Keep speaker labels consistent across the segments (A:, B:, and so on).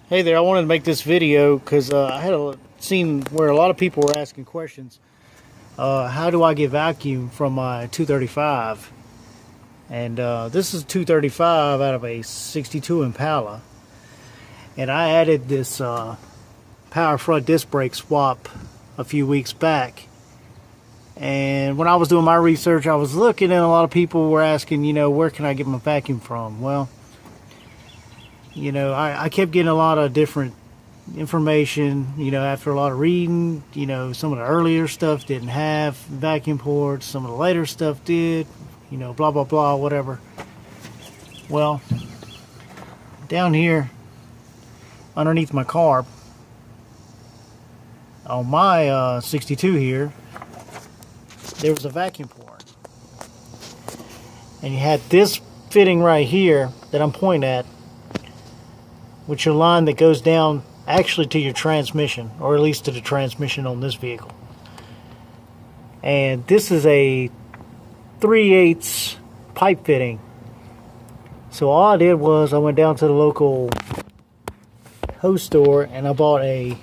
A: Hey there, I wanted to make this video because I had seen where a lot of people were asking questions. How do I get vacuum from my 235? And this is 235 out of a 62 Impala. And I added this power front disc brake swap a few weeks back. And when I was doing my research, I was looking and a lot of people were asking, where can I get my vacuum from? Well, I kept getting a lot of different information, after a lot of reading. Some of the earlier stuff didn't have vacuum ports, some of the later stuff did, blah, blah, blah, whatever. Well, down here, underneath my carb, on my 62 here, there was a vacuum port. And you had this fitting right here that I'm pointing at, which is a line that goes down actually to your transmission, or at least to the transmission on this vehicle. And this is a 3/8 pipe fitting. So all I did was I went down to the local hose store and I bought a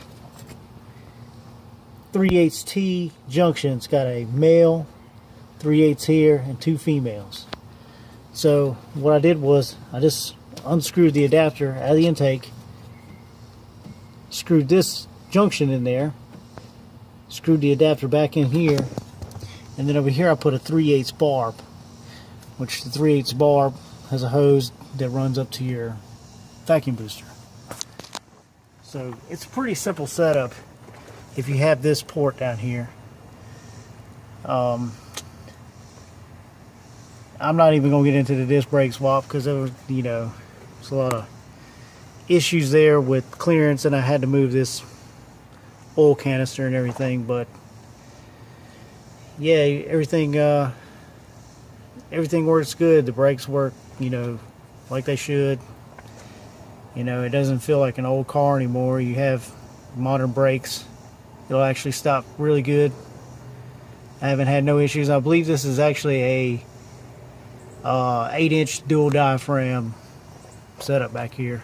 A: 3/8 T junction. It's got a male 3/8 here and two females. So what I did was I just unscrewed the adapter out of the intake, screwed this junction in there, screwed the adapter back in here, and then over here I put a 3/8 barb, which the 3/8 barb has a hose that runs up to your vacuum booster. So it's a pretty simple setup if you have this port down here. I'm not even going to get into the disc brake swap because there was, there's a lot of issues there with clearance, and I had to move this oil canister and everything. But yeah, everything works good. The brakes work, like they should. It doesn't feel like an old car anymore. You have modern brakes. It'll actually stop really good. I haven't had no issues. I believe this is actually a 8-inch dual diaphragm setup back here.